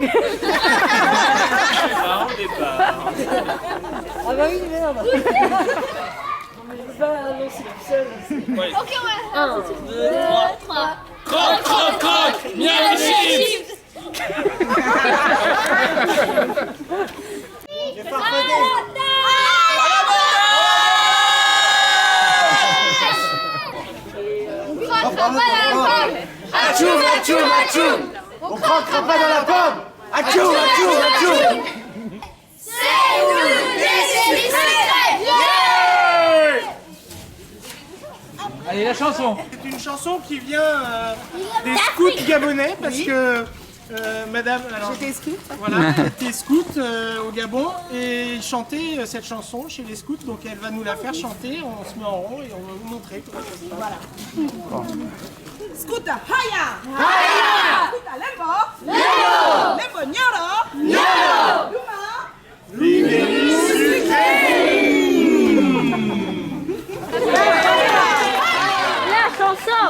Au départ. Ah bah oui, merde. Non mais je peux pas annoncer tout seul. Ouais. Ok, ouais. 1, 2, 3. Croc, croc, croc. Miam chips. J'ai farfadé. Atchoum, atchoum, atchoum. On croquera pas dans la pomme. Atchoum, atchoum, atchoum. C'est nous les secrets. Allez, la chanson. C'est une chanson qui vient des scouts gabonais parce que madame, alors, J'étais scout. voilà, était scout au Gabon et chantait cette chanson chez les scouts, donc elle va nous la faire chanter, on se met en rond et on va vous montrer comment ça se passe. Voilà. Scout haya! Haya! Scout lembo! Lembo! Lembo nyoro! Nyoro! Luma! La chanson.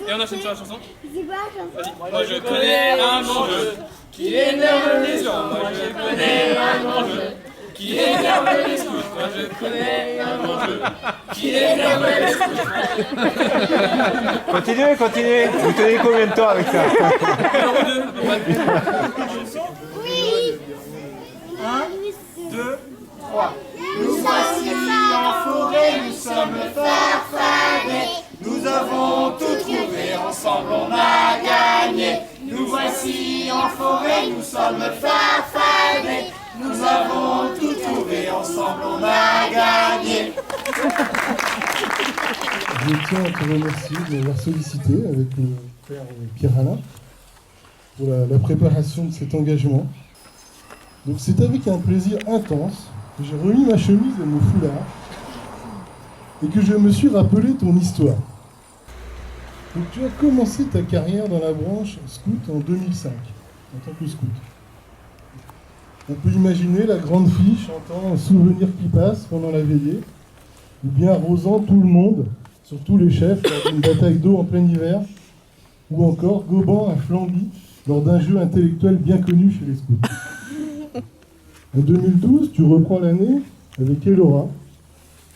Et on enchaîne sur la chanson. C'est quoi la chanson? Moi je connais un bon jeu qui énerve les gens. Moi je connais un bon jeu qui énerve les scouts. Moi je connais un bon jeu qui énerve les scouts. Continuez, continuez. Vous tenez combien de temps avec ça? Numéro 2, à peu près. Oui. 1, 2, 3. Nous voici En forêt, nous sommes farfadés. Nous avons tout trouvé, ensemble on a gagné. Nous voici en forêt, nous sommes farfadés. Nous avons tout trouvé, ensemble on a gagné. Je tiens à te remercier de m'avoir sollicité avec le père Pierre-Alain pour la préparation de cet engagement. Donc c'est avec un plaisir intense que j'ai remis ma chemise et mon foulard et que je me suis rappelé ton histoire. Donc tu as commencé ta carrière dans la branche scout en 2005, en tant que scout. On peut imaginer la grande fille chantant « Souvenir qui passe » pendant la veillée, ou bien arrosant tout le monde, surtout les chefs, lors d'une bataille d'eau en plein hiver, ou encore gobant un flambi lors d'un jeu intellectuel bien connu chez les scouts. En 2012, tu reprends l'année avec Elora,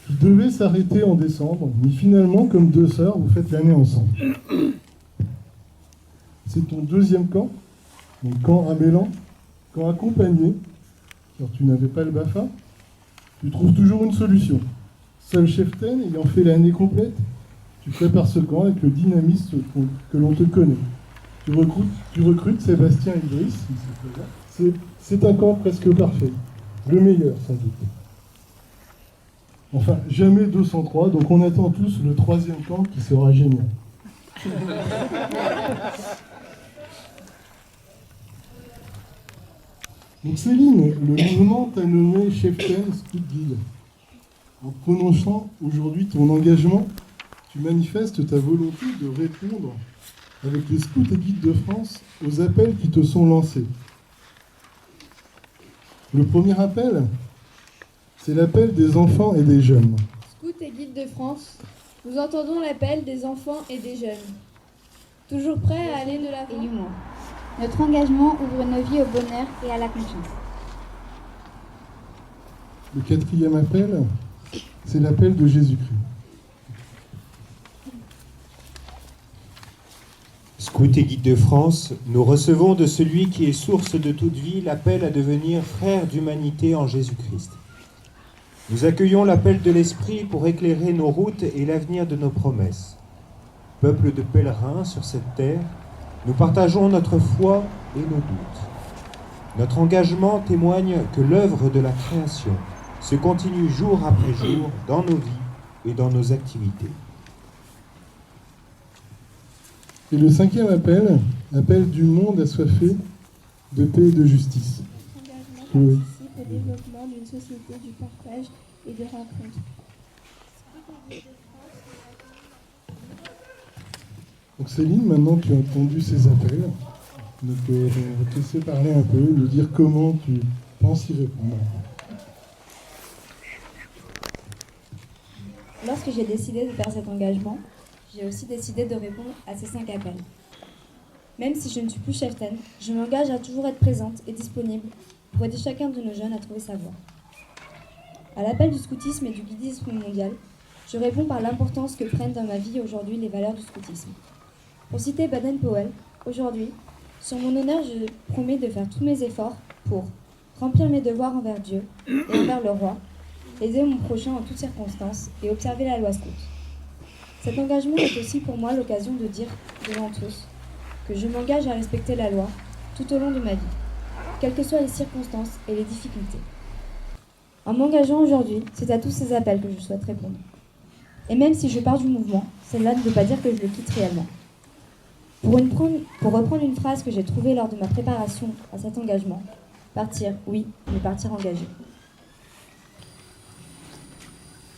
qui devait s'arrêter en décembre, mais finalement, comme deux sœurs, vous faites l'année ensemble. C'est ton deuxième camp, donc camp à Mélan, camp accompagné, car tu n'avais pas le BAFA. Tu trouves toujours une solution. Seul cheftain ayant fait l'année complète, tu prépares ce camp avec le dynamisme que l'on te connaît. Tu recrutes Sébastien Idriss, c'est un camp presque parfait, le meilleur sans doute. Enfin, jamais 203, donc on attend tous le troisième camp qui sera génial. Donc Céline, le mouvement t'a nommé cheftain Scout Guide. En prononçant aujourd'hui ton engagement, tu manifestes ta volonté de répondre avec les Scouts et Guides de France aux appels qui te sont lancés. Le premier appel, c'est l'appel des enfants et des jeunes. Scouts et Guides de France, nous entendons l'appel des enfants et des jeunes. Toujours prêts à aller de l'avant et l'humour. Notre engagement ouvre nos vies au bonheur et à la confiance. Le quatrième appel, c'est l'appel de Jésus-Christ. Scouts et Guides de France, nous recevons de celui qui est source de toute vie l'appel à devenir frères d'humanité en Jésus-Christ. Nous accueillons l'appel de l'Esprit pour éclairer nos routes et l'avenir de nos promesses. Peuple de pèlerins sur cette terre, nous partageons notre foi et nos doutes. Notre engagement témoigne que l'œuvre de la création se continue jour après jour dans nos vies et dans nos activités. Et le cinquième appel, appel du monde assoiffé de paix et de justice. Oui. Participe au développement d'une société du partage et de rencontres. Donc Céline, maintenant tu as entendu ces appels. Donc on va te laisser parler un peu, nous dire comment tu penses y répondre. lorsque j'ai décidé de faire cet engagement, j'ai aussi décidé de répondre à ces 5 appels. Même si je ne suis plus cheftaine, je m'engage à toujours être présente et disponible pour aider chacun de nos jeunes à trouver sa voie. À l'appel du scoutisme et du guidisme mondial, je réponds par l'importance que prennent dans ma vie aujourd'hui les valeurs du scoutisme. Pour citer Baden-Powell, aujourd'hui, sur mon honneur, je promets de faire tous mes efforts pour remplir mes devoirs envers Dieu et envers le roi, aider mon prochain en toutes circonstances et observer la loi scout. Cet engagement est aussi pour moi l'occasion de dire devant tous que je m'engage à respecter la loi tout au long de ma vie, quelles que soient les circonstances et les difficultés. En m'engageant aujourd'hui, c'est à tous ces appels que je souhaite répondre. Et même si je pars du mouvement, cela ne veut pas dire que je le quitte réellement. Pour reprendre une phrase que j'ai trouvée lors de ma préparation à cet engagement, partir, oui, mais partir engagé.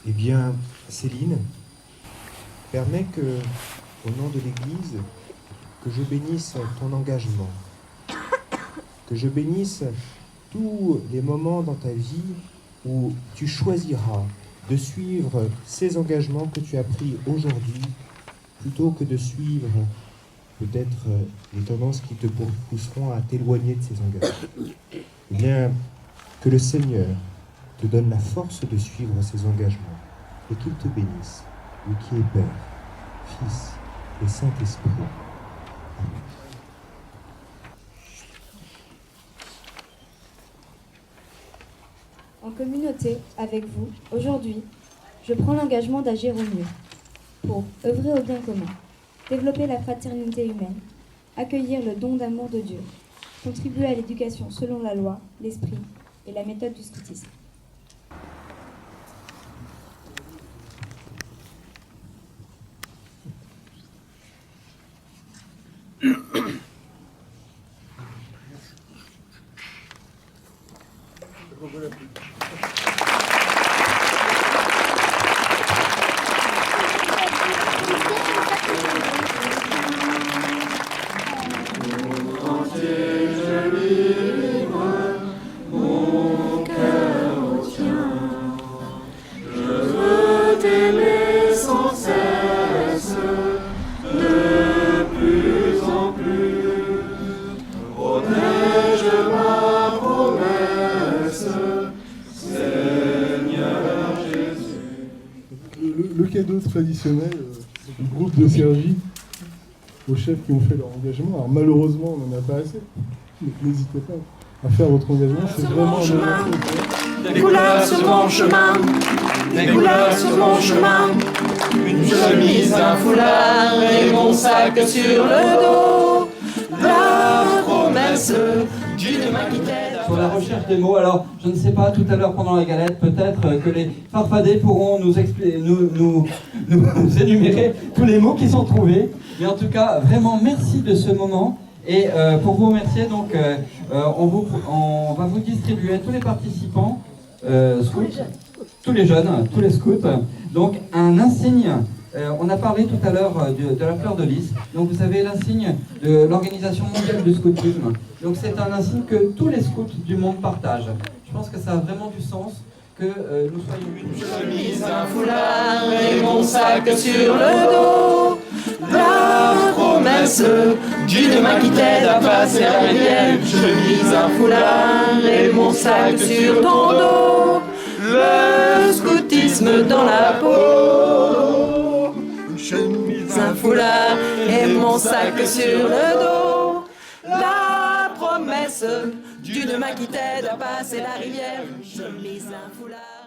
Eh bien, Céline, permets que, au nom de l'Église, que je bénisse ton engagement, que je bénisse tous les moments dans ta vie où tu choisiras de suivre ces engagements que tu as pris aujourd'hui, plutôt que de suivre peut-être les tendances qui te pousseront à t'éloigner de ces engagements. Eh bien, que le Seigneur te donne la force de suivre ces engagements et qu'il te bénisse, lui qui est Père, Fils et Saint-Esprit. Amen. En communauté, avec vous, aujourd'hui, je prends l'engagement d'agir au mieux pour œuvrer au bien commun, développer la fraternité humaine, accueillir le don d'amour de Dieu, contribuer à l'éducation selon la loi, l'esprit et la méthode du scoutisme. Le cadeau traditionnel du groupe de Cergy aux chefs qui ont fait leur engagement. Alors malheureusement, on n'en a pas assez. Donc n'hésitez pas à faire votre engagement. C'est vraiment un moment. Des couleurs sur mon chemin, des couleurs sur mon chemin, une chemise, un foulard et mon sac sur le dos. La promesse d'une main qui t'aide. Sur la recherche des mots, alors je ne sais pas, tout à l'heure pendant la galette, peut-être que les farfadets pourront nous énumérer tous les mots qui sont trouvés. Mais en tout cas, vraiment merci de ce moment. Et pour vous remercier, donc, on va vous distribuer à tous les participants, scouts, tous les jeunes, tous les scouts, donc un insigne. On a parlé tout à l'heure de la fleur de lys. Donc vous avez l'insigne de l'Organisation mondiale du scoutisme. Donc c'est un insigne que tous les scouts du monde partagent. Je pense que ça a vraiment du sens que nous soyons une chemise, un foulard et mon sac sur le dos. La promesse d'une main qui t'aide à passer la rivière. Chemise, un foulard et mon sac sur ton dos. Le scoutisme dans la peau. Chemise, un foulard et mon sac sur le dos. La promesse d'une main qui t'aide à passer la rivière. Chemise, un foulard.